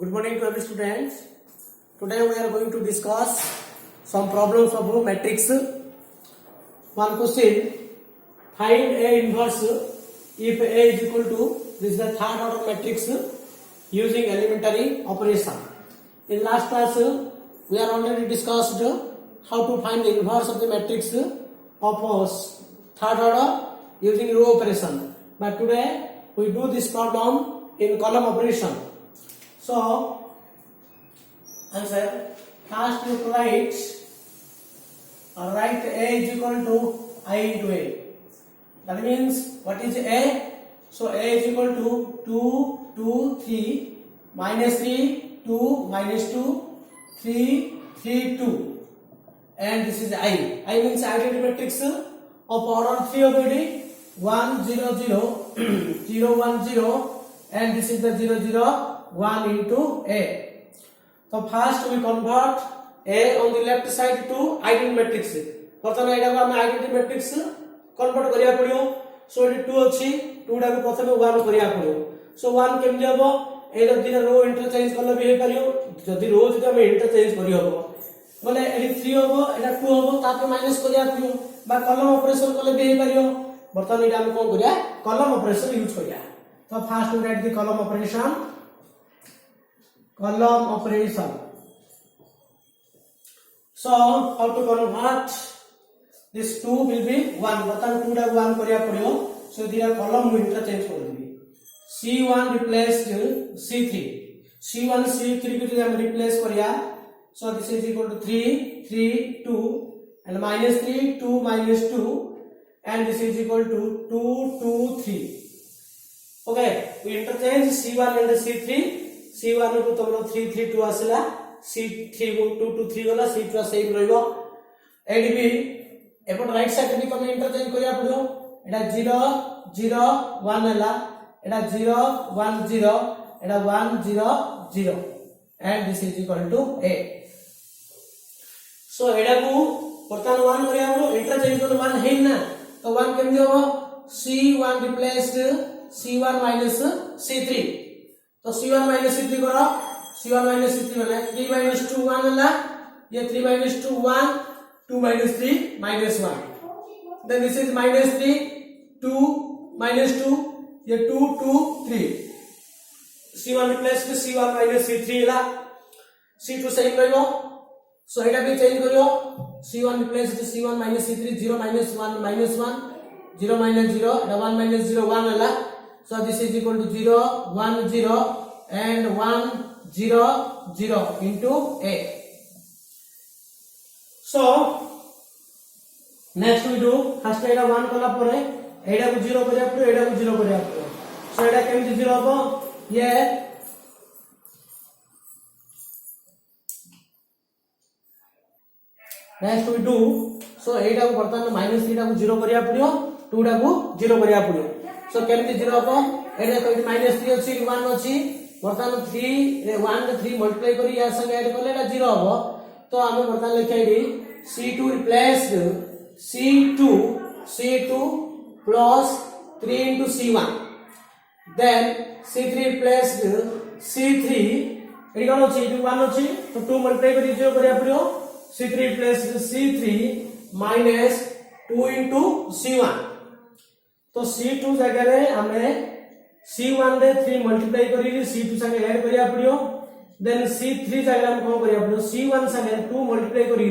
Good morning to every students. Today we are going to discuss some problems of matrix. One question: find A inverse if A is equal to, this is the third order matrix using elementary operation. In last class we are already discussed how to find the inverse of the matrix of third order using row operation. But today we do this problem in column operation. So, answer, first you write A is equal to I into A. That means, what is A? So, A is equal to 2, 2, 3, minus 3, 2, minus 2, 3, 3, 2. And this is I. I means identity matrix of order 3 already. 1, 0, 0, 0, 1, 0. And this is the 0, 0. 1 into A. So first we convert A on the left side to identity matrix. प्रथम एटा को हम identity matrix convert करिया पड़ियो. सो eighty 2 अछि, 2 टा को प्रथम 1 करिया पड़ियो. सो 1 केमि हबो, ए जदि रो इंटरचेंज करले भी हे परियो. जदि रो जदि हम इंटरचेंज करि हबो बोले एटी 3 हबो, एटा 2 हबो, तापर माइनस करिया पड़ियो बा कॉलम ऑपरेशन करले भी हे परियो. बर्तन एटा हम कोन करिया, कॉलम ऑपरेशन यूज करिया. तो first we write the column operation. Column operation. So how to convert this 2 will be 1. बर्तन 2 टा 1 करिया पड़ियो. So दिया column में इंटरचेंज कर देबी. C1 replaced C3. C1 C3 को हम रिप्लेस करिया. So this is equal to 3 3 2 and minus 3 2 minus 2 and this is equal to 2 2 3. Okay, we interchange C1 and C3. C1 को तमरो 3 3 2 आसला, C3 को 2 2 3 गला, C2 सेम रहइबो. एडी भी एपट right side भी तमे इंटरचेंज करिया पड़ो. एटा 0 0 1 हला, एटा 0 1 0, एटा 1 0 0 and this is equal to A. So एटा को परतन 1 करिया पड़ो, इंटरचेंज कर 1 है ना, तो 1 केमि हो, C1 replaced C1 minus C3. तो C1 minus C3 करो. C1 minus C3 वाला 3 minus 2 1 वाला, ये 3 minus 2 1, 2 minus 3 minus 1. Then this is minus 3 2 minus 2, ये 2 2 3. C1 replace with C1 minus C3 वाला, C2 सेम रहिबो. सो एटा भी चेंज करियो. C1 replace with C1 minus C3, 0 minus 1 minus 1, 0 minus 0, Etah 1 minus 0 1 वाला. So this is equal to 0 1 0 and 1 0 0 into A. So next we do first एटा 1 कला परे एटा को 0 करिया पड़ो, एटा को 0 करिया पड़ो. So एटा केमि 0 हबो, ये next we do. So एटा को बर्तन माइनस 3 टा को 0 करिया पड़ियो, 2 टा को 0 करिया पड़ियो. So केमि 0 हबो, एटा तो माइनस 3 अछि 1 अछि. बर्तन 3 1 रे 3 मल्टीप्लाई करी या संगे ऐड करले एटा 0 हबो. तो हम बर्तन लिखाइडी C2 replaced C2 plus 3 into C1. Then C3 replaced C3, एडी कोन अछि 1 अछि, तो 2 मल्टीप्लाई करी 0 करिया पड़ियो. C3 replaced C3 minus 2 into C1. तो C2 जगह रे हमें C1 रे 3 मल्टीप्लाई करी C2 संगे ऐड करिया पड़ियो. देन C3 जगह हम कोन करिया पड़ियो, C1 संगे 2 मल्टीप्लाई करी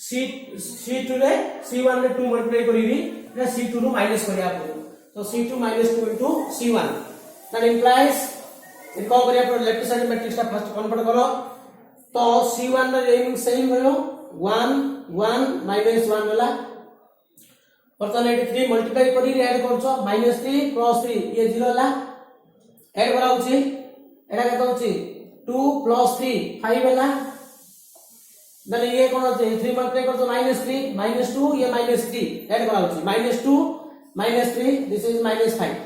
C2 रे C1 रे 2 मल्टीप्लाई करी C2 रो माइनस करिया पड़ियो. तो C2 minus 2 into C1. That implies इ कोन करिया पड़ियो, लेफ्ट साइड मैट्रिक्स का फर्स्ट कन्वर्ट करो. तो C1 रे रेमिंग सेम भयो 1 1 minus 1 वाला. बर्तन 3 मल्टीप्लाई करी ऐड करछो, माइनस 3 प्लस 3 ये 0 ला ऐड करा होची. एटा केतो होची 2 प्लस 3 5 वाला. देन ये कोन होची 3 मल्टीप्लाई करछो माइनस 3 माइनस 2, ये माइनस 3 ऐड करा होची, minus 2 minus 3, this is minus 5.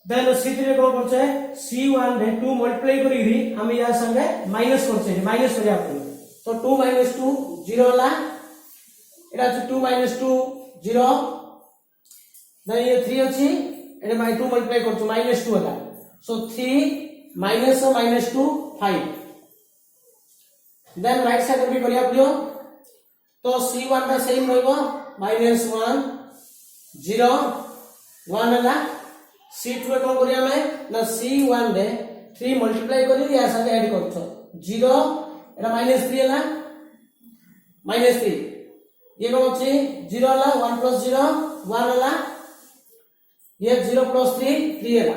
Then C3 रे कोन करछे, C1 रे 2 मल्टीप्लाई करी हम या संगे माइनस करछे, माइनस करिया पड़ो. तो 2 minus 2 0 ला, एटा 2 minus 2 0. देन ये 3 अछि, एटा 2 मल्टीप्लाई करछु -2 होला. So 3 minus minus two 5 then right side भी करिया पड़ियो तो C1 टा सेम रहइबो -1 0 1 हला C2 रे कोन करिया में ना C1 रे 3 मल्टीप्लाई करी या संगे ऐड करछो 0 एटा -3 हला -3 ये कोन अछि 0 हला 1 + 0 1 हला ये 0 + 3 3 हला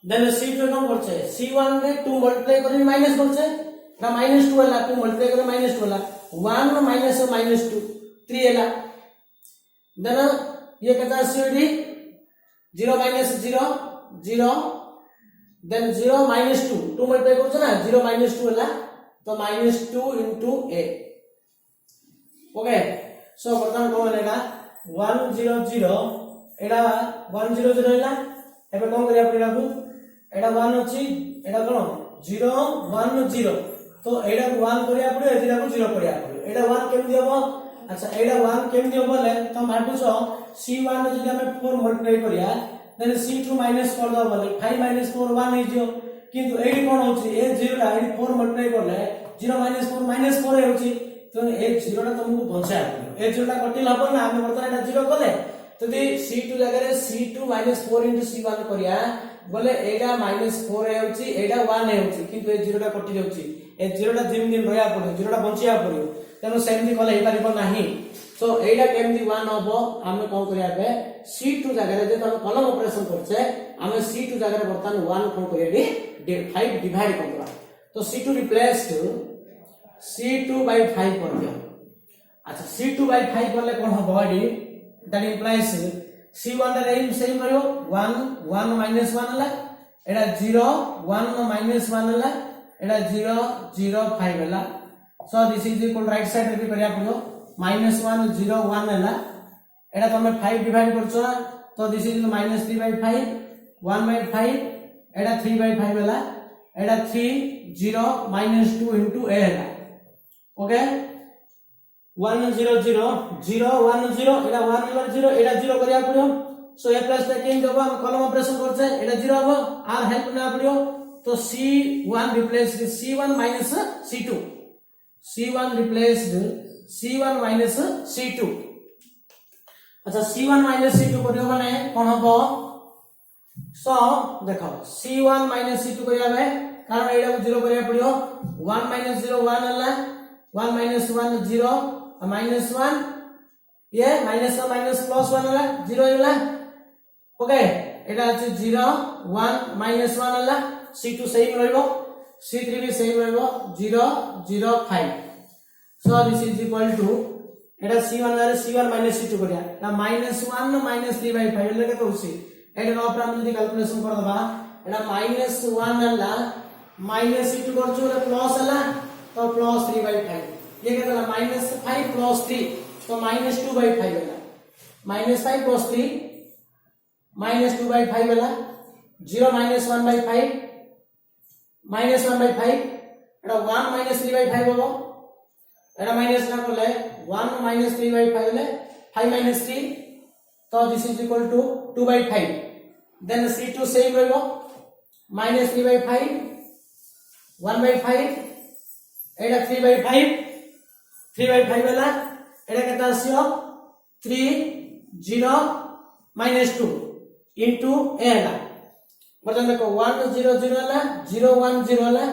देन C2 रे कोन करछे C1 रे 2 मल्टीप्लाई करी माइनस करछे ना -2 हला 2 मल्टीप्लाई करी -2 हला 1 माइनस -2 3 हला देन ये केता सीडी 0 - 0 0 देन 0 - 2 2 मल्टीप्लाई करछ ना 0 - 2 हला तो -2 into a ओके सो बर्तमान कोन लेगा 1 0 0 एडा 1 0 0 हला एबे कोन करिया पड़िला को एडा 1 अछि एडा कोन 0 1 0 तो एडा 1 करिया पड़ियो एडा को 0 करिया पड़ियो एडा 1 केम दियबो अच्छा एडा 1 केम दियबो ले तो माटुसो C1 रे जदि हमें 4 मल्टीप्लाई करिया देन C2 माइनस कर दो बोले 5 - 4 1 हे जियो किंतु एडी कोन होची ए 0 टा एडी 4 मल्टीप्लाई करले 0 - 4 -4 होची तो ए 0 टा तुमको बचा ए 0 टा कटिल हबो ना हम बर्तन एटा 0 कले तो दी C2 जगह रे C2 - 4 into C1 करिया बोले एडा -4 होची एडा 1 होची किंतु ए 0 टा कटि जाउची ए 0 टा जिम दिन रहया पड़ो 0 टा बंचिया पड़ो तेनो सेमती कले हे परिबो नाही सो एडा केमदी 1 हबो हम कोन करिया बे C2 जगह रे जे हम कॉलम ऑपरेशन करछे हम C2 जगह रे बर्तन 1 कोन करिया डी 5 डिवाइड करबा तो C2 replace to C2 by 5 कर दिया अच्छा C2 by 5 करले कोन हबो एडी दैट इंप्लाइज C1 रे सेम रहयो 1 1 - 1 हला एडा 0 1 - 1 हला एडा 0 0 5 हला सो this is equal right side रे भी करिया पड़ो -1 0 1 हला एडा तमे 5 डिवाइड करछो ना तो दिस इज -3 by 5 1 by 5 एडा 3 by 5 हला एडा 3 0 -2 into a हला ओके 1 0 0 0 1 0 एडा 1 0 एडा 0 करिया पड़ो सो a प्लस टा केन जब हम कॉलम ऑपरेशन करछे एडा 0 हबो r हेल्प ना पड़ो तो C1 replace C1 minus C2 C1 replaced C1 minus C2 अच्छा C1 minus C2 करियो माने कोन हबो सो देखो C1 minus C2 करिया बे कारण एडा को 0 करिया पड़ियो 1 - 0 1 हला 1 - 1 0 -1 ये -1 हला 0 हला ओके एडा अछि 0 1 -1 हला C2 सेम रहइबो C3 भी सेम रहइबो 0 0 5 so this is equal to एडा C1 रे C1 C2 करिया ना -1 -3 by 5 ले के होसी एडा ऊपर हम जदी कैलकुलेशन कर दबा एडा -1 हला -C2 करछु रे प्लस हला तो +3 by 5 ये केतला -5 + 3 तो -2 by 5 हला -5 + 3 -2 by 5 हला 0 -1 by 5 -1 by 5 एटा 1 -3 by 5 होबो एटा माइनस ना करले 1 -3 by 5 ले 5 - 3 तो this is equal to 2 by 5 then C2 same रहइबो -3 by 5 1 by 5 Etah 3 by 5 3 by 5 हला एटा केता आसियो 3 0 -2 into a हला मतलब देखो 1 0 0 हला 0 1 0 हला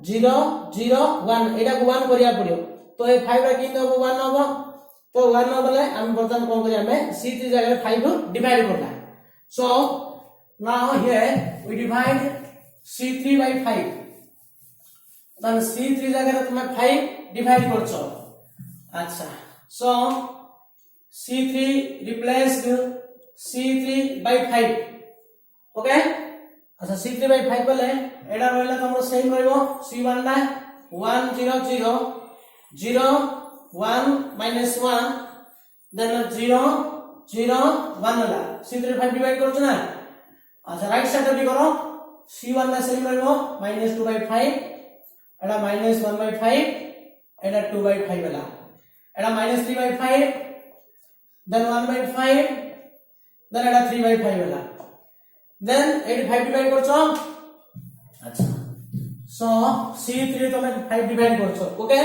0 0 1 एटा को 1 करिया पड़ियो तो ए 5 रा किन होबो 1 होबो तो 1 होबले हम बर्तन कोन करिया में C3 जगह रे 5 डिवाइड करला so now here we divide C3 by 5 तन C3 जगह रे तुम 5 डिवाइड करछो अच्छा सो C3 replaced C3 by 5 okay अच्छा C3 by 5 बोले एडा रहला हमरो सेम रहइबो C1 ना 1 0 0 0 1 -1 देन 0 0 1 हला C3 5 डिवाइड करछ ना अच्छा राइट साइड भी करो C1 ना सेम रहइबो -2 by 5 एडा -1 by 5 एडा 2 by 5 हला एडा -3 by 5 देन 1 by 5 देन एडा 3 by 5 हला देन 85 डिवाइड करछो अच्छा सो C3 तो मैं 5 डिवाइड करछो ओके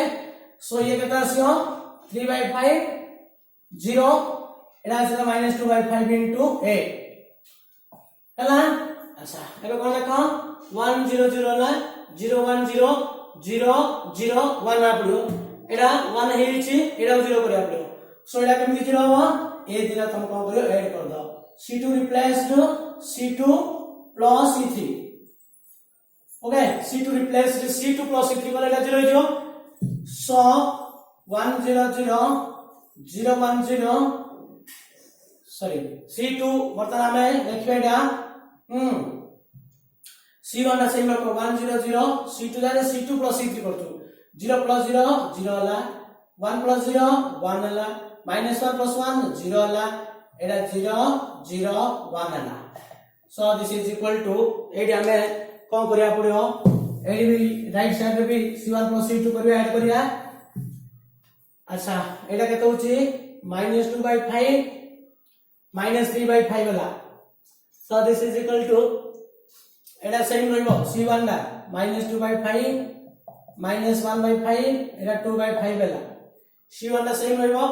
सो ये केता आसियो 3/5 0 एटा आसियो -2/5 इनटू a हला अच्छा एबे कोन देखो 1 0 0 ना 0 1 0 0 0 1 आपडो एटा 1 हेछि एटा 0 करे आपडो सो एटा केमि 0 हो ए दिना तुम कोन करियो ऐड कर दो C2 replaced C2 plus C3 okay C2 replaced C2 plus C3 वाला 0 0 so 1 0 0 0 1 0 sorry C2 वर्तमान हमें देखिबे एटा C1 ना सेम रखो 1 0 0 C2 जाने C2 plus C3 करतो 0 plus 0 0 हला 1 plus 0 1 हला -1 plus 1 0 हला एटा 0 0 1 हला so this is equal to एडी हमें कोन करिया पड़ियो एडी भी राइट साइड रे भी C1 plus C2 करिया ऐड करिया अच्छा एटा केते होची -2/5 -3/5 वाला so this is equal to Etah same रहइबो C1 ना -2/5 -1/5 एटा 2/5 वाला C1 ना सेम रहइबो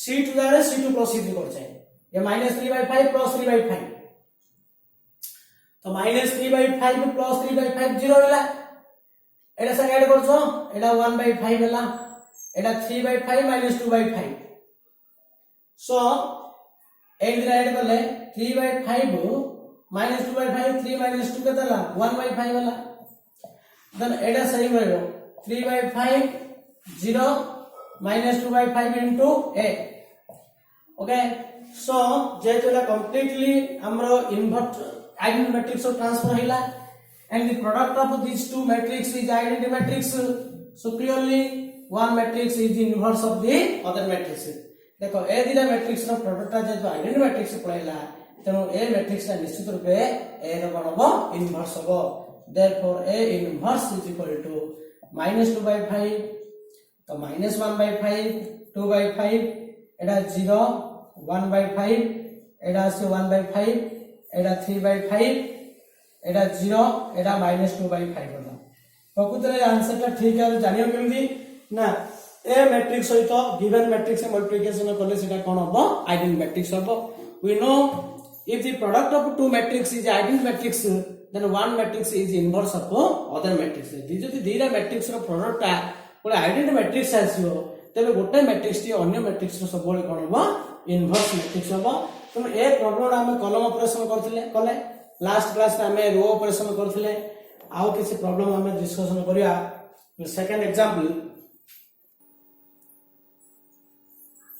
C2 जारे C2 plus C3 करछे ये -3/5 plus 3/5 तो -3/5 plus 3/5 0 होला एटा संग ऐड करछो एटा 1/5 होला एटा 3/5 -2/5 सो एक दिन ऐड करले 3/5 -2/5 3 -2 केतला 1/5 होला देन एटा सही रहइबो 3/5 0 -2/5 into a okay so जेतुला completely हमरो invert identity matrix of transfer हिला and the product of these two matrix is identity matrix so clearly one matrix is the inverse of the other matrix देखो ए दिला matrix रो product आ जेतो identity matrix पळैला तेनो ए matrix ता निश्चित रूपे ए रो बनबो inverse होबो therefore a inverse is equal to -2/5 तो -1/5 2/5 एटा 0 1/5 एटा से 1/5 एटा 3/5 एटा 0 एटा -2/5 होला प्रकृତରେ आंसर ता ठीक है जानियो केमदी ना ए मैट्रिक्स सहित गिवन मैट्रिक्स मल्टिप्लिकेशन करले सेटा कोन होबो आइडेंटिटी मैट्रिक्स होबो we know if the product of two matrix is identity matrix then one matrix is inverse of other matrix जदि दीरा मैट्रिक्स रो प्रोडक्ट ता कोले आइडेंटिटी मैट्रिक्स आसीओ तबे गोटे मैट्रिक्स टी अन्य मैट्रिक्स रो सबले कोन होबो इनवर्स मैट्रिक्स होबो तुम ए प्रॉब्लम हम कॉलम ऑपरेशन करथिले कले लास्ट क्लास रे हम रो ऑपरेशन करथिले आउ किसी प्रॉब्लम हम डिस्कशन करिया second example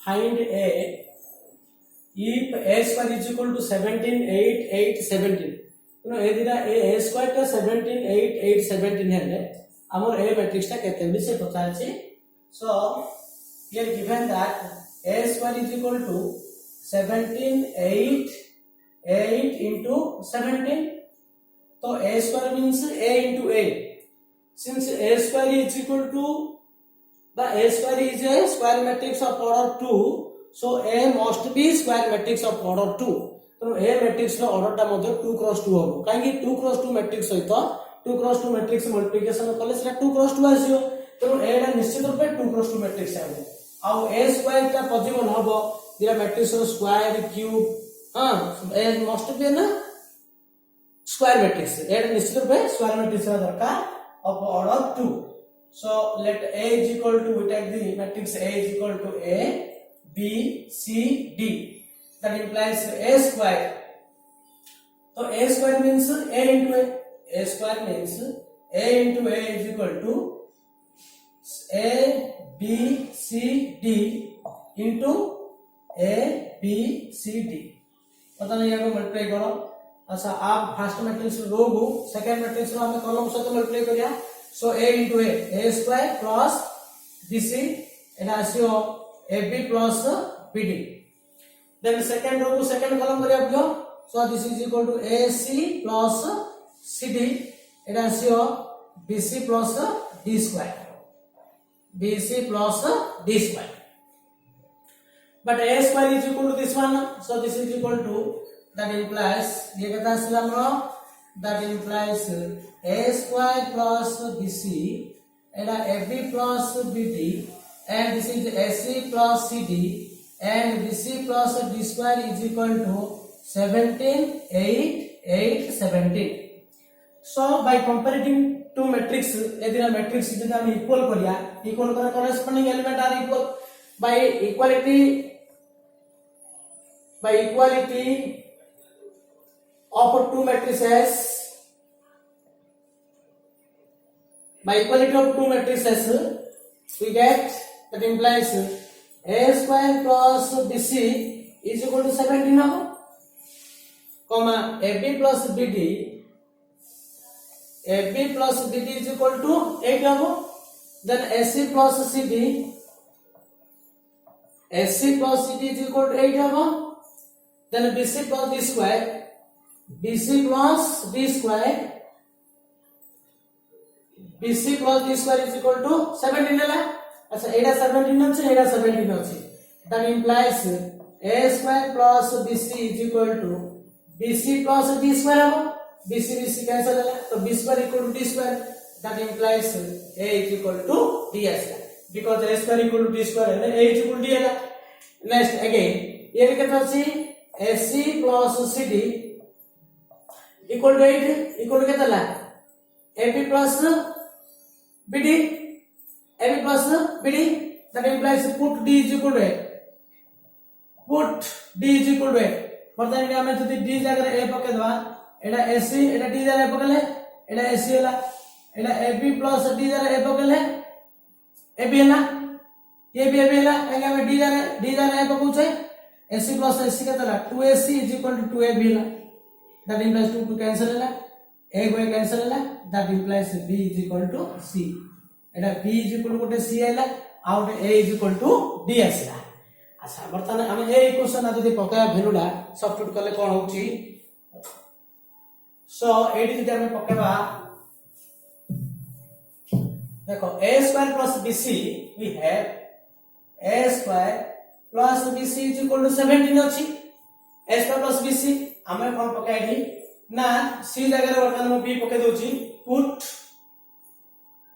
find a if a square is equal to 17 8 8 17 तो ए दिना a square ता 17 8 8 17 हेले हमर a मैट्रिक्स ता केते भी से पचार छी so here given that a square is equal to 17 8 8 into 17 तो a square means a into a since a square is equal to the a square is a square matrix of order 2 so a must be square matrix of order 2 तो a matrix row order ता मध्ये 2 cross 2 हो काहे कि 2 cross 2 matrix सहित 2 cross 2 matrix multiplication करले सेटा 2 cross 2 आसीओ तो a रा निश्चित रूपे 2 क्रॉस 2 मैट्रिक्स आबो आ a स्क्वायर ता पॉजिटिव हबो दिरा मैट्रिक्स रो स्क्वायर क्यूब हां a मस्ट बी ना स्क्वायर मैट्रिक्स a रा निश्चित रूपे स्क्वायर मैट्रिक्स रा दरकार of order 2 so let a is equal to we take the matrix a is equal to a b c d that implies a square so a square means a into a square means a into a is equal to a b c d into a b c d पता नहीं याको multiply करो अच्छा आप first matrix रो को second matrix रो हमें column से मल्टीप्लाई करिया so a into a square plus bc and asio ab plus bd then second row को second column करिया दियो so this is equal to ac plus cd and asio bc plus d square bc plus d square but a square is equal to this one so this is equal to that implies ये कहता है हमरो that implies a square plus bc and ab plus bd and this is ac plus cd and bc plus d square is equal to 17 8 8 17. So by comparing two matrix यदि matrix जब हम equal करिया equal करा corresponding element are equal by equality of two matrices we get that implies a square plus bc is equal to 17 now comma ab plus bd is equal to 8 now then ac plus cd is equal to 8 now then bc plus d square is equal to 17 है अच्छा एडा 17 আছে एडा 17 আছে that implies a square plus bc is equal to bc plus d square हो bc cancel है तो b square equal to d square that implies a is equal to d है because a square equal to d square है a is equal to d है next again ये कितना ଅଛି ac plus cd equal to 8 equal to कितना ab plus bd that implies put d is equal to 8 for that हमें जति d जगह a पके दवा एटा ac एटा d जगह a पकेले एटा ac होला एटा ab plus d जगह a पकेले ab होला ये भी ab होला काहे हमें d जगह a पकुछे ac plus ac केतला 2ac is equal to 2ab होला that implies 2 cancel होला a go cancel होला that implies b is equal to c Etah b is equal to गोटे c आइला आउट a is equal to d आसिला अच्छा बर्तमान हम ए इक्वेशन आ जदी पकाया वैल्यूला सब्स्टिट्यूट करले कोन होची सो एडी जदी हम पकाबा देखो a square plus bc we have a square plus bc is equal to 17 अछि a square plus bc हमें कोन पकाइली ना c जगह रे बर्तमान हम b पके दोची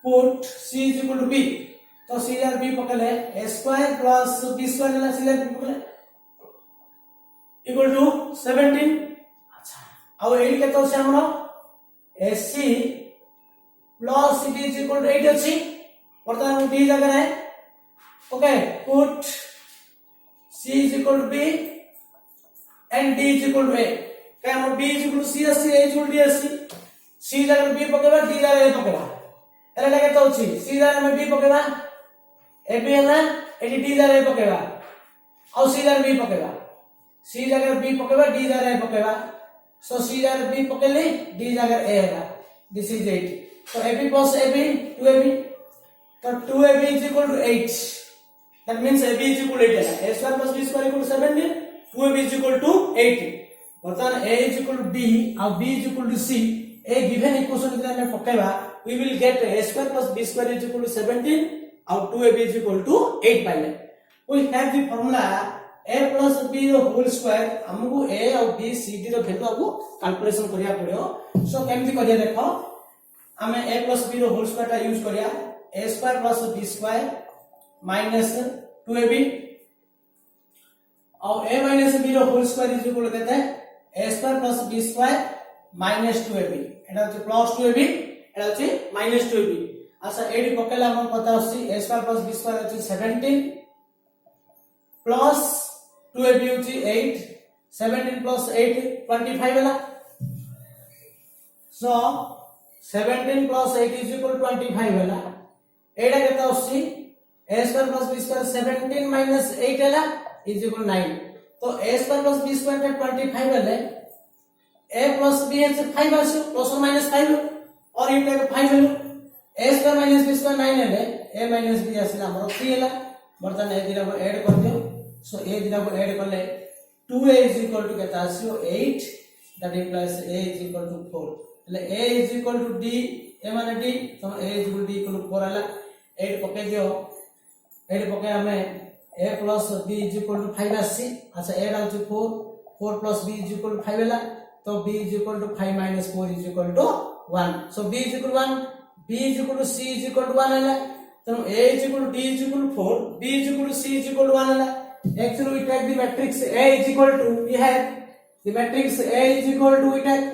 put c is equal to b तो c और b पकले a square plus b square लेला c और b पकले equal to 17 अच्छा अब एडी केतो छै हमरो ac plus cd is equal to 8 अछि वर्तमान d जगह है okay put c is equal to b and d is equal to a क्या हम b is equal to c अस्सी a is equal to d अस्सी c जगह b पकेबा d जगह a पकेबा एला लगे तो छी c जगह में b पकेबा ab है एडी d जगह a पकेबा और c जगह b पकेबा c जगह b पकेबा d जगह a पकेबा सो c जगह b पकेले d जगह a है दिस इज 8 तो ab plus ab 2ab तो 2ab is equal to 8 that means ab is equal to 8 है a square plus b square equal to 17 2ab is equal to 8 बर्तमान a is equal to b और b is equal to c a given equation जब हम पकेबा we will get a square plus b square is equal to 17 और 2ab is equal to 8 पाइले we have the formula a plus b रो whole square हमको a और b c d रो value आपको calculation करिया पड़ियो सो केमति करिया देखो हमें a plus b रो होल स्क्वायर का यूज करिया a square plus b square minus 2ab और a minus b रो होल स्क्वायर इज इक्वल कहते हैं a square plus b square minus 2ab एटा होचे plus 2ab एटा होचे minus 2ab अच्छा एडी पकेला हम पता होसी a square plus b square होचे 17 plus 2ab होचे 8 17 plus 8 25 वाला सो 17 plus 8 is equal to 25 वाला एटा केता होसी a square plus b square 17 minus 8 वाला is equal to 9 तो a square plus b square का 25 वाले a plus b है 5 आसो प्लस और माइनस 5 और ये का 5 value a square minus b square 9 है a minus b आसिला हमरो 3 हैला बर्तन ए दिना को ऐड कर दियो सो ए दिना को ऐड करले 2a is equal to केता आसियो 8 that implies a is equal to 4 એટલે a is equal to d a माने d तो a is equal to d equal to 4 हैला 8 पके दियो 8 पके हमें a plus b is equal to 5 आसी अच्छा a डाल 4 4 plus b is equal to 5 हैला तो b is equal to 5 minus 4 is equal to 1. So b is equal to 1, b is equal to c is equal to 1 है तो a is equal to d is equal to 4, b is equal to c is equal to 1 है. Actually we take the matrix A is equal to, we have the matrix A is equal to, we take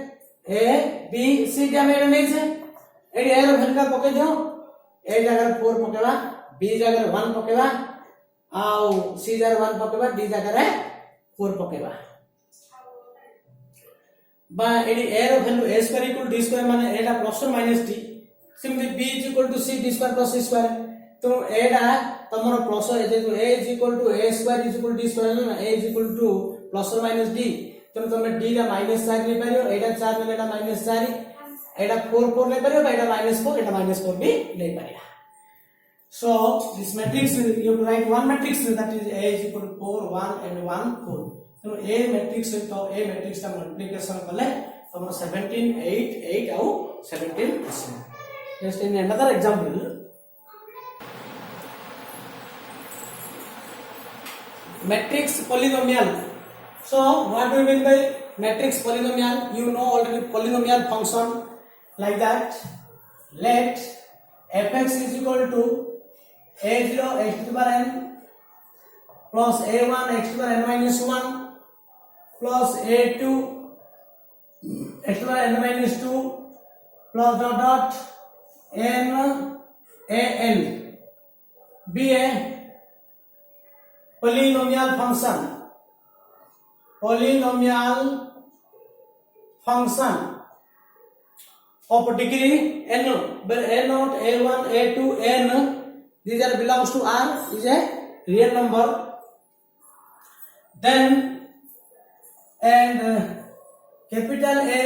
A B C क्या मेरे नहीं से AD A रो value का पके दियो A जगह 4 पकेवा, B जगह 1 पकेवा, आउ C जगह 1 पकेवा, D जगह 4 पकेवा. बा एडी A रो value A square equal D square माने एटा प्लस और minus D. Simply B is equal to C D square plus C square. तो एटा तमरो प्लस है जेतु A is equal to A square is equal to D square ना A is equal to plus और minus D. तो तुम D का माइनस 4 ले परियो, एटा 4 ले एटा माइनस 4, एटा 4 4 ले परियो, एटा माइनस 4, एटा माइनस 4 भी ले परियो. So this matrix you have to write one matrix that is A is equal to 4 1 and 1 4. तो A matrix तो A matrix का मल्टीप्लिकेशन करले तुम 17 8 8 और 17%. Just in another example, matrix polynomial. So what do you mean by matrix polynomial? You know already polynomial function like that. Let fx is equal to a0 x to the power n plus a1 x to the power n minus 1 plus a2 x to the power n minus 2 plus dot dot n an be a polynomial function of degree n, where a0 a1 a2 n these are belongs to R is a real number. Then and capital A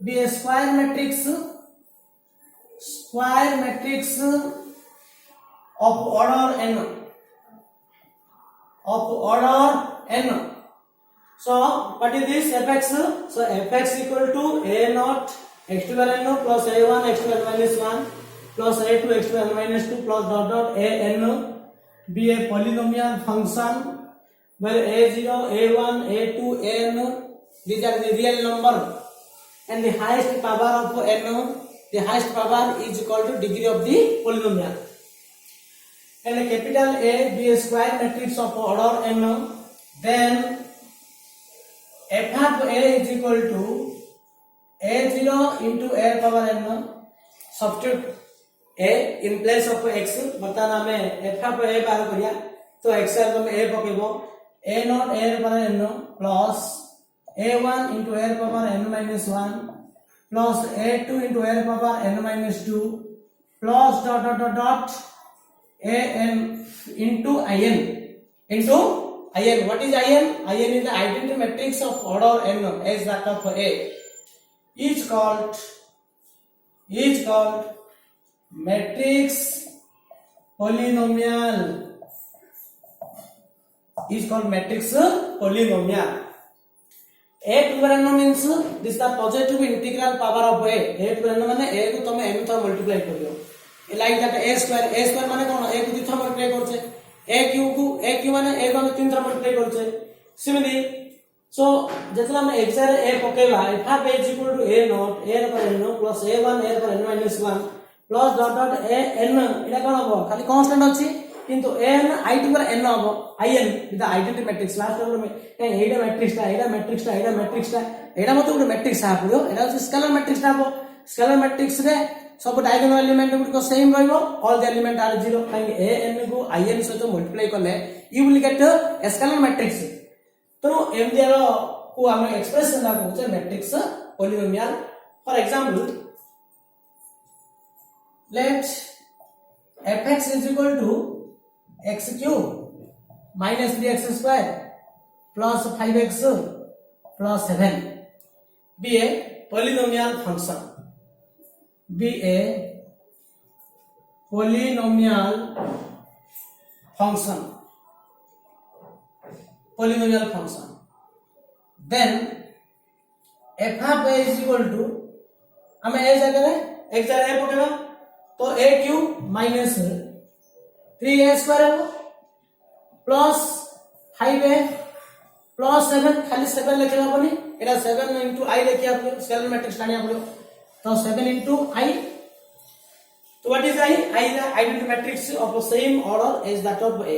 be a square matrix of order n. So what is this fx? So fx equal to a0 x to the power n plus a1 x to the power minus 1 plus a2 x to the power minus 2 plus dot dot an be a polynomial function where a0 a1 a2 n these are the real number and the highest power of n, the highest power is equal to degree of the polynomial. And a capital A be a square matrix of order n, then f of A is equal to a0 into a power n. Substitute a in place of x. बताना में f of a बार करिया तो x का तुम a पकेबो a0 a power n plus a1 into a power n minus 1 plus a2 into a power n minus 2 plus dot dot dot dot an into in. What is in? In is the identity matrix of order n as that of A. Is called matrix polynomial. Is called matrix polynomial. A to the n means this is the positive integral power of A. A to the n माने A को तुम n था multiply करियो. Like that a square माने कौन a को 2 था multiply करछे a q माने a को हम 3 था multiply करछे. Similarly, so जेतला हम x रे a पकेबा f of a is equal to a0 a पर n plus a1 a पर n minus 1 plus dot dot a n एटा कोन हो खाली कांस्टेंट अछि किंतु n i to पर n हो in with the identity matrix last level में एटा matrix एटा मत गुटे मैट्रिक्स आ पड़ियो एटा स्केलर मैट्रिक्स आ पो स्केलर मैट्रिक्स रे सब डायगोनल एलिमेंट गुड सेम रहइबो ऑल द एलिमेंट आर 0 काहे a n को i n सहित मल्टीप्लाई करले you will get a scalar matrix. तो एमडीआर को हम एक्सप्रेशन ला कहउचे matrix polynomial. For example let fx is equal to x cube minus 3x square plus 5x plus 7 be a polynomial function. Be a polynomial function. Then f of a is equal to हमें a जगह x जगह a पकेगा तो a cube minus 3a square plus 5a plus 7 खाली 7 लिखला पनी एटा 7 into I लिखिया पड़ो scalar matrix लानिया पड़ो तो 7 into I. So what is I? I is the identity matrix of the same order as that of A.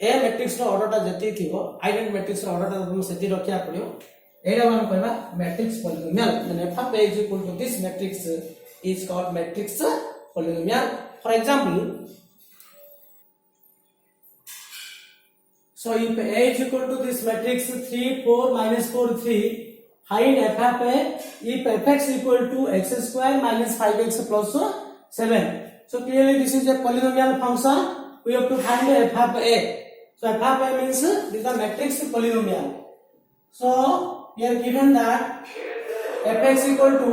A matrix ର order ଟା ଯେତି ଥିବ identity matrix ର order ଟା ତମେ ସେତି ରଖିया पड़ियो. एटा हम कहबा matrix polynomial. Then f of A is equal to this matrix is called matrix polynomial. For example, so if A is equal to this matrix 3 4 minus 4 3, find f of A if fx equal to x square minus 5x plus 7. So clearly this is a polynomial function. We have to find f of A. So f of A means this is the matrix polynomial. So here given that fx equal to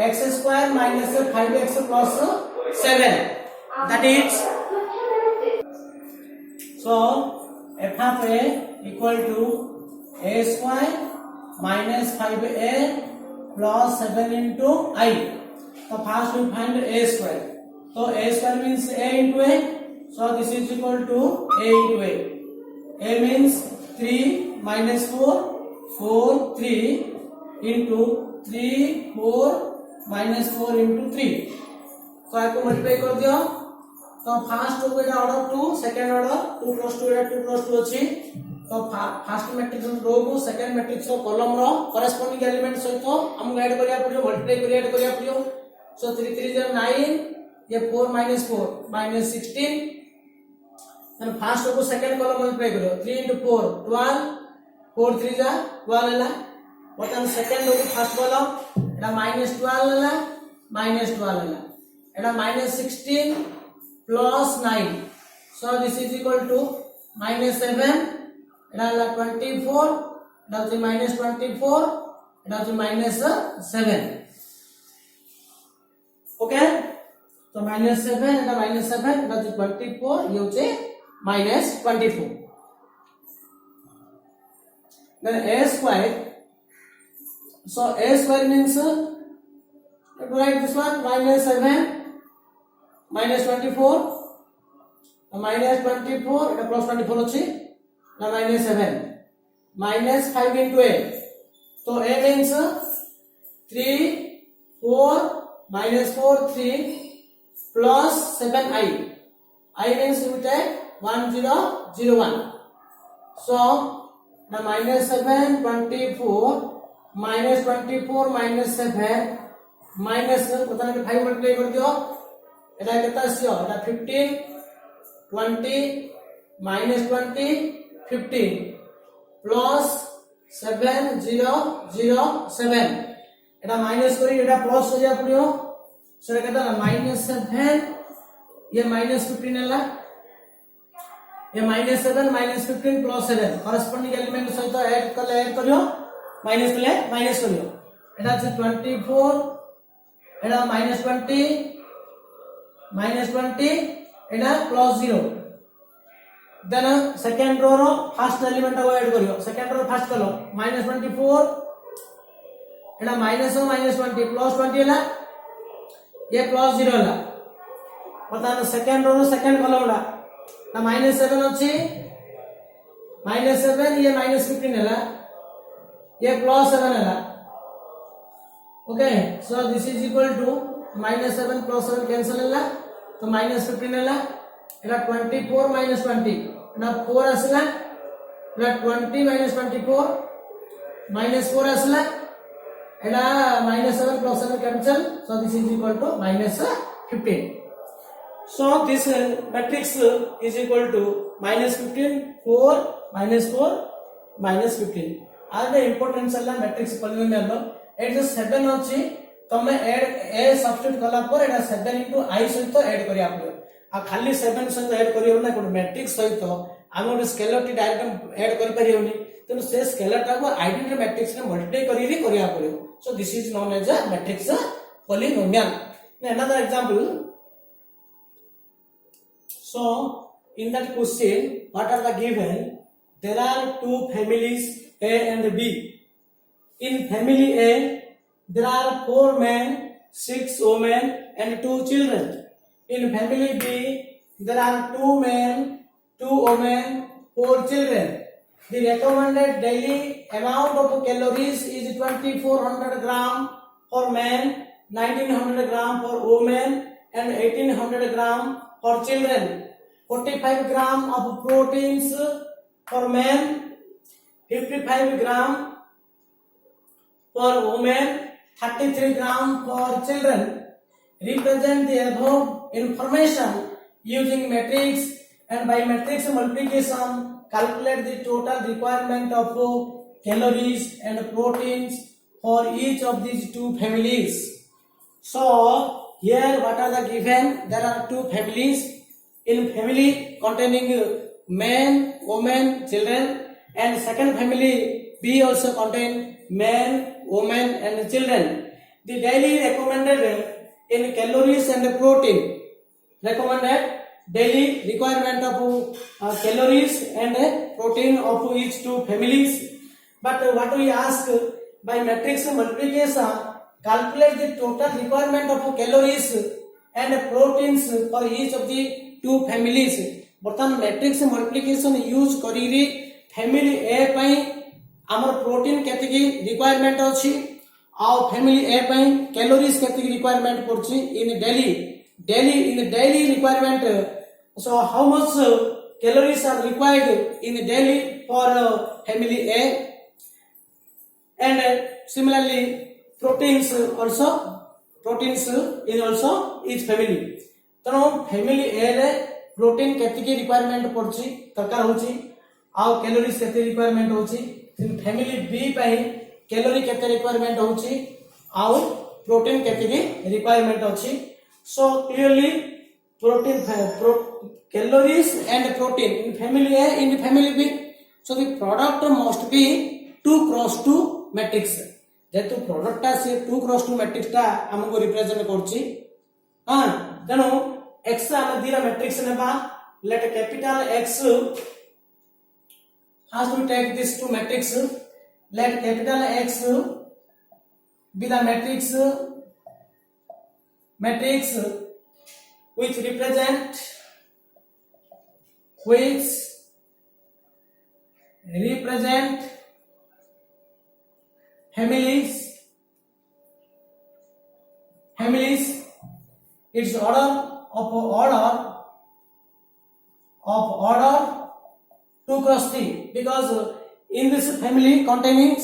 x square minus 5x plus 7. That is, so f of A equal to a square minus 5a plus 7 into I. So first we find a square. So a square means a into a. So this is equal to a into a. A means 3 minus 4, 4 3 into 3 4 minus 4 into 3. So I को multiply कर दियो. तो first को एटा order 2, second order 2 plus 2 एटा 2 plus 2 अछि. तो first matrix रो को second matrix रो column रो करेस्पोंडिंग एलिमेंट सहित हम ऐड करिया पड़ियो मल्टीप्लाई करिया ऐड करिया पड़ियो. So 3 3 is 9, ये 4 minus 4 minus 16. then first को सेकंड कॉलम मल्टीप्लाई करियो 3 into 4 12, 4 3 जा 12 ହେଲା. बटन सेकंड को फर्स्ट कॉलम एटा minus 12 ହେଲା minus 12 ହେଲା. एटा minus 16 plus 9. So this is equal to minus 7. एटा होला 24. एटा होची minus 24. एटा होची minus 7. Okay, so minus 7 एटा minus 7 एटा होची 24. ये होची minus 24. Then a square. So a square means write this one minus 7 minus 24 minus 24 Etah plus 24 होची ना minus 7 minus 5 into a. So a means 3 4 minus 4 3 plus 7 I means we take 1 0 0 1. So now minus 7 24 minus 24 minus 7 minus पता नहीं 5 multiply कर दियो एटा कितना आसियो एटा 15 20 minus 20 15 plus 7 0 0 7 एटा minus करी एटा plus हो जा पड़ियो. सो एटा केता minus 7 ये minus 15 होला. ये minus 7 minus 15 plus 7 corresponding element सहित ऐड करियो माइनस ले माइनस करियो. एटा छै 24 एटा minus 20 एटा plus 0. then second row row first element को ऐड करियो. Second row first column minus 24 एटा minus 20 plus 20 होला. ये plus 0 होला. पता न सेकंड रो सेकंड कॉलम होला ना minus 7 अछि minus 7 ये minus 15 होला. ये plus 7 होला. Okay, so this is equal to minus 7 plus 7 cancel होला. तो minus 15 होला. एटा 24 minus 20 ना 4 आसला. एटा 20 minus 24 minus 4 आसला. एटा minus 7 plus 7 cancel. So this is equal to minus 15. So this matrix is equal to minus 15 4 minus 4 minus 15. Are the importance alla matrix polynomial low eight जो 7 अछि तमे add a substitute कला पर एटा 7 into I सहित add करिया पड़ो. आ खाली 7 सहित ऐड करियो ना कोन मैट्रिक्स सहित हम स्केलर टी डायरेक्ट ऐड कर परियोनी. तेनु से स्केलर टा को आइडेंटिटी मैट्रिक्स ने मल्टीप्लाई करी भी करिया पड़ो. So this is known as a matrix polynomial. Now another example. So in that question what are the given? There are two families A and B. In family A there are 4 men, 6 women and 2 children. In family B there are 2 men, 2 women, 4 children. The recommended daily amount of calories is 2400 gram for men, 1900 gram for women, and 1800 gram for children. 45 gram of proteins for men, 55 gram for women, 33 gram for children. Represent the above information using matrix, and by matrix multiplication calculate the total requirement of calories and proteins for each of these two families. So here what are the given? There are two families. In family containing men, women, children, and second family B also contain men, women, and children. The daily recommended in calories and protein, recommended daily requirement of calories and protein of each two families. But what we ask, by matrix multiplication calculate the total requirement of calories and proteins for each of the two families. बर्तमान matrix multiplication use करी family ए पई हमर protein केतिकी requirement अछि आ family ए पई calories केतिकी requirement पड़छि in daily requirement. So how much calories are required in daily for family A, and similarly proteins in also each family. तेणु फैमिली ए रे प्रोटीन केतिकी रिक्वायरमेंट पड़छि दरकार होछि आ कैलोरीज केते रिक्वायरमेंट होछि. फैमिली बी पई कैलोरी केते रिक्वायरमेंट होछि आ प्रोटीन केतिकी रिक्वायरमेंट अछि. So clearly protein calories and protein in family A, in family B. So the product must be 2x2 matrix. जेतु प्रोडक्ट टा से 2x2 मैट्रिक्स टा हमको रिप्रेजेंट करछि. हां तेनो x हम दिरा मैट्रिक्स नेबा. Let capital X has to take this two matrix. Let capital X be the matrix which represent families. Its order 2x3, because in this family containing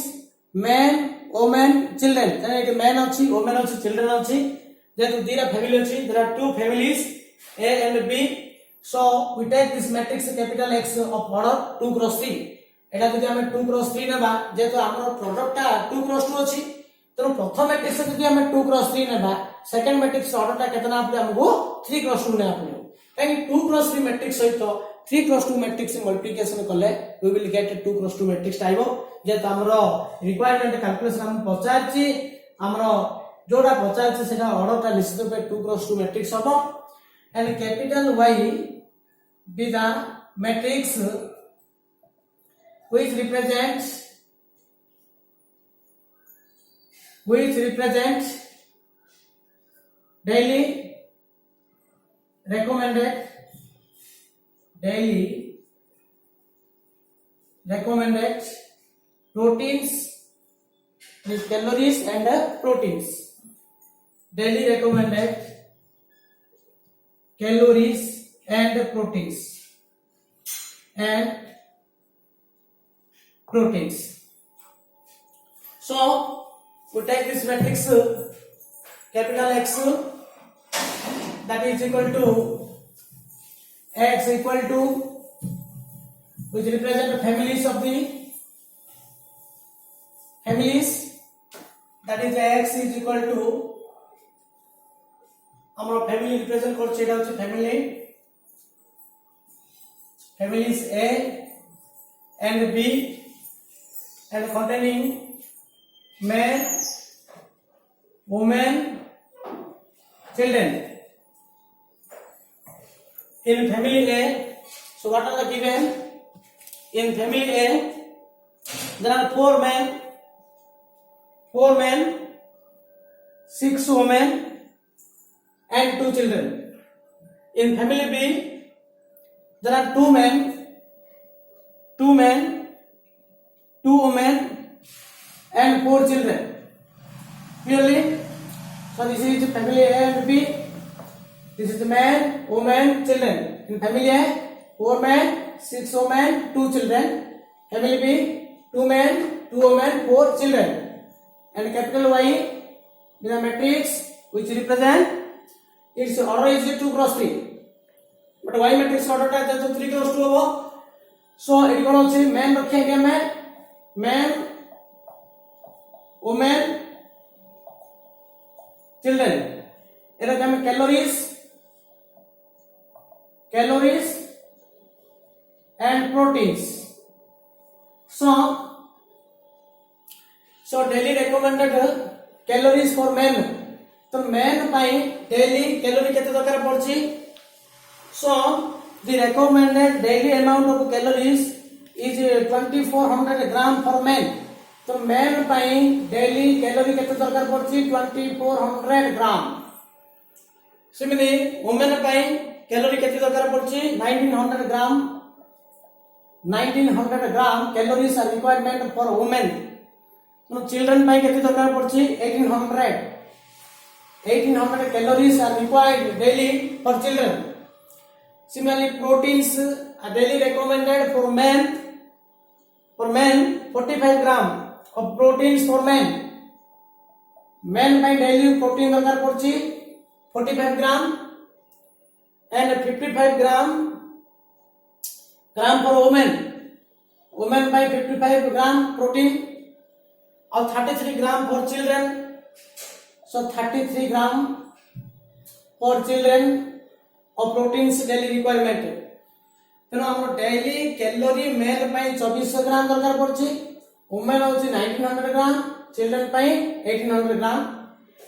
men, women, children. Then it men achi, women achi, children achi. Then there are family achi. There are two families A and B. So we take this matrix capital X of order 2x3. एटा जदि हमें 2x3 नेबा जेतो हमर product टा 2x2 अछि तो प्रथम matrix जदि हमें 2x3 नेबा सेकंड मैट्रिक्स ऑर्डर टा केतना आपले हमको 3x2 ने आपले काई 2x3 मैट्रिक्स सहित 3x2 मैट्रिक्स मल्टिप्लिकेशन करले we will get 2x2 matrix आइबो जेतो हमर रिक्वायरमेंट कैलकुलेशन हम पचारछि हमर जोडा पचारछि सेटा ऑर्डर टा निश्चित पे 2x2 मैट्रिक्स हबो. And capital Y be the matrix which represents daily recommended proteins with calories and proteins. Daily recommended calories and proteins. So we take this matrix capital X that is equal to X equal to which represent the families of the families, that is X is equal to our family represent করছে এটা হচ্ছে families A and B and containing men, women, children. In family A, so what are the given? In family A, there are 4 men, 6 women, and 2 children. In family B, there are 2 men, 2 women and 4 children. Clearly, so this is family A and B. This is the man, woman, children. In family A, 4 men, 6 women, 2 children. Family B, 2 men, 2 women, 4 children. And capital Y is a matrix which represent its order is 2 cross 3. But Y matrix order is 3 cross 2 होगा. So it is also man रखे क्या man, woman, children. इधर क्या में calories and proteins. So daily recommended calories for men. तो men पाई daily calorie केते दरकार पड़ची. So the recommended daily amount of calories is 2400 gram for men. तो men पाई daily calorie केते दरकार पड़ची 2400 gram. Similarly women पाई calorie केते दरकार पड़ची 1900 gram. 1900 gram calories are requirement for women. तो children पाई केते दरकार पड़ची 1800 calories are required daily for children. Similarly proteins are daily recommended for men. For men 45 gram of proteins for men. Men pi daily protein दरकार पड़ची 45 gram and 55 gram for women. Women by 55 gram protein और 33 gram for children. So 33 gram for children of proteins daily requirement. तेणु हमर daily calorie male ପାଇଁ 2400 ग्राम दरकार पड़छि. women होछि 1900 ग्राम, children ପାଇଁ 1800 ग्राम.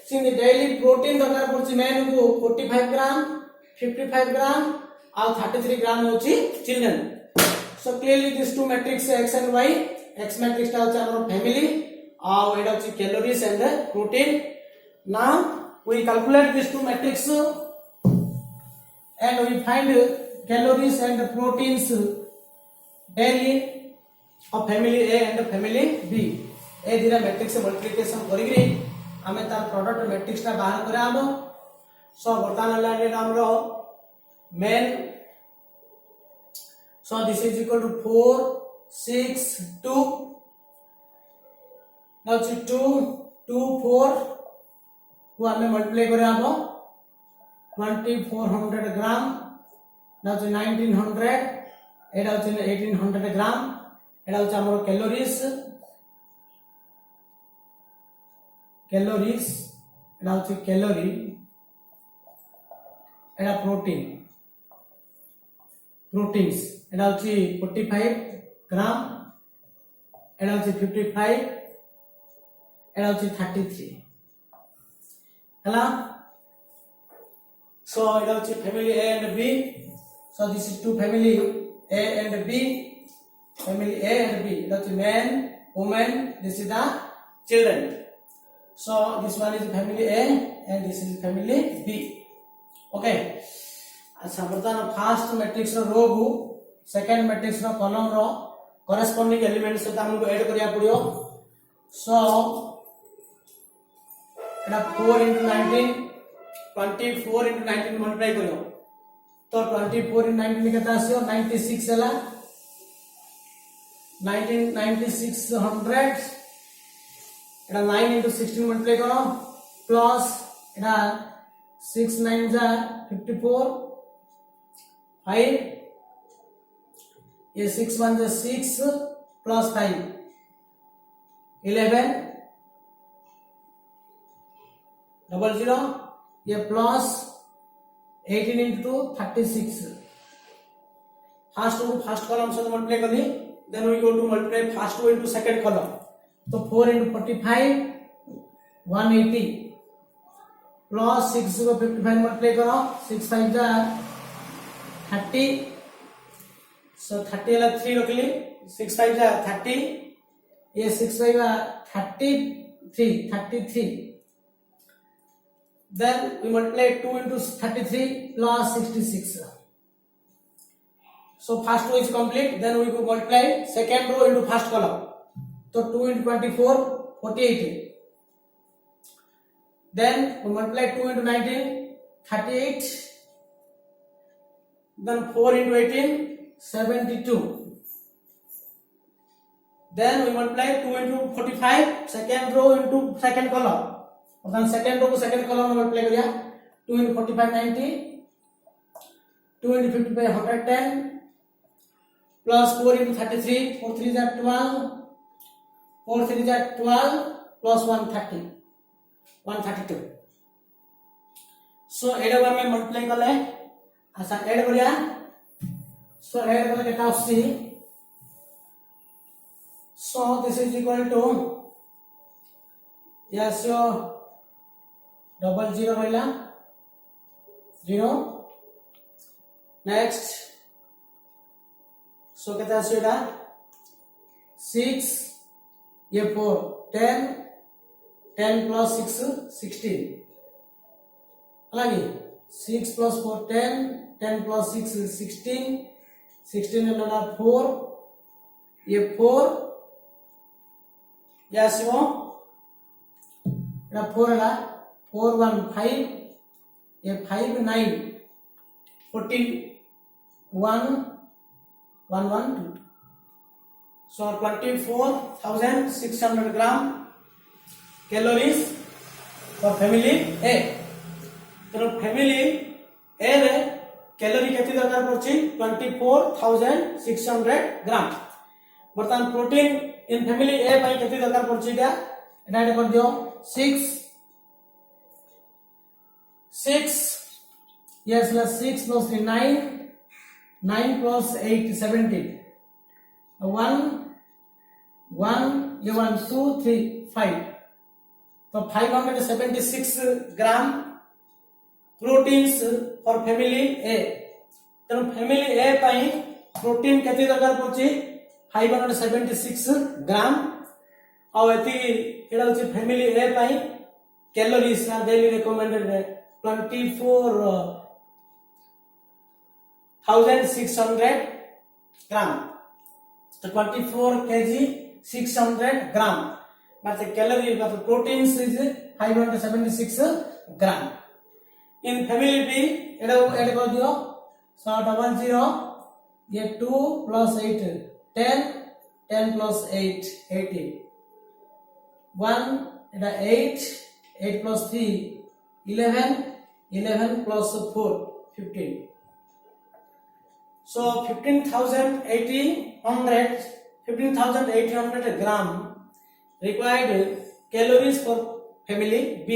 Singh daily protein दरकार पड़छि men को 45 ग्राम, 55 ग्राम और 33 ग्राम होछि children. So clearly these two matrix x and y. X matrix टा होछि हमर family और एटा होछि calories and protein. Now we calculate these two matrix and we find calories and proteins daily of family A and family B. A Indira matrix से multiplication करिग्री हमें तार product matrix टा बाहर करे आबो. So बर्तमान लाइन हमरो men. So this is equal to 4 6 2. Now 2 2 4 को हमें मल्टीप्लाई करे आबो 2400 ग्राम. Now 1900 एटा होछि 1800 ग्राम. एटा होछि हमर कैलोरीज एटा होछि कैलोरी. एटा प्रोटीन्स एटा होछि 45 ग्राम. एटा होछि 55 एटा होछि 33 हला. So it is family A and B. So this is two family A and B. Family A and B. It is man, woman. This is the children. So this one is family A and this is family B. Okay. अच्छा बर्तमान first matrix row row को second matrix रो column row corresponding element से हमको add करिया पड़ियो. So एटा 4 into 19 24 into 19 multiply करियो तो 24 into 19 केता आसियो 96 हला. 9600 एटा 9 into 16 मल्टीप्लाई करो प्लस एटा 6 9 जा 54 5 ये 6 1 जा 6 प्लस 5 11 00 ये प्लस 18 into 36. फर्स्ट कॉलम से मल्टीप्लाई करनी. Then we go to multiply first row into second column. तो 4 into 45 180 प्लस 6 को 55 मल्टीप्लाई करो 6 5 जा 30. सो 30 वाला 3 रख ली. 6 5 जा 30 ये 6 5 जा 33. Then we multiply 2 into 33 plus 66. So first row is complete. Then we go multiply second row into first column. तो 2 into 24 48. Then we multiply 2 into 19 38. Then 4 into 18 72. Then we multiply 2 into 45 second row into second column. Then second row को second column में multiply करिया 2 into 45 90. 2 into 55 110 plus 4 into 33 4 3 is 12 4 3 is 12 plus 130 132. So add बार में multiply कले अच्छा add करिया so add कले कितना आसी so this is equal to yes so double zero ରହିଲା 0 next so कितना आसी एटा 6 ये 4 10 10 plus 6 16 अलग 6 plus 4 10 10 plus 6 16 16 में लगा 4 ये 4 यस वो एटा 4 है 4 1 5 ये 5 9 14 1 1 1 2 so 24,600 gram calories for family A. तो family A रे कैलोरी केते दरकार पड़छि 24,600 ग्राम बर्तमान प्रोटीन इन फैमिली ए पई केते दरकार पड़छि एटा एटा कर दियो 6 yes plus 6 plus 3 9 9 plus 8 17 1 ये 1 2 3 5 तो 576 ग्राम प्रोटीन्स फॉर फैमिली ए तो फैमिली ए पई प्रोटीन केते दरकार पड़छि 576 ग्राम और एती एडा होछि फैमिली ए पई calories are daily recommended 24,600 gram तो 24 kg 600 ग्राम मतलब कैलोरी मतलब proteins is 576 gram in family बी एडा ऐड कर दियो 000 ये 2 plus 8 10 10 plus 8 18 1 एडा 8 8 plus 3 11 11 plus 4 15 so 15,800 gram required calories for family B.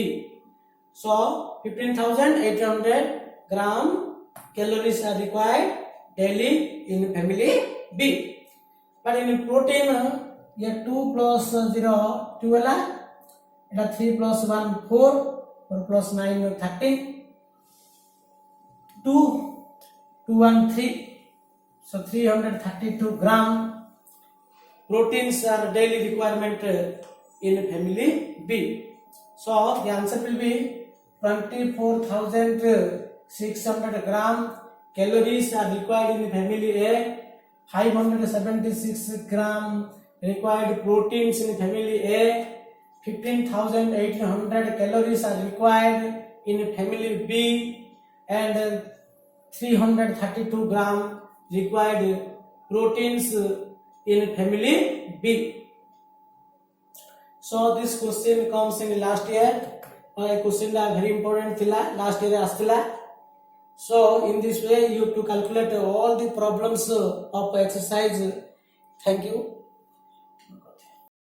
So 15,800 gram calories are required daily in family B. But in protein, ये 2 plus 0 12 Etah 3 plus 1 4 4 plus 9 13 2 2 1 3 so 332 gram proteins are daily requirement in family B. So the answer will be 24,600 gram calories are required in family A. 576 gram required proteins in family A. 15,800 calories are required in family B, and 332 gram required proteins in family B. So this question comes in last year. Question is very important thila last year astila. So in this way you have to calculate all the problems of exercise. Thank you.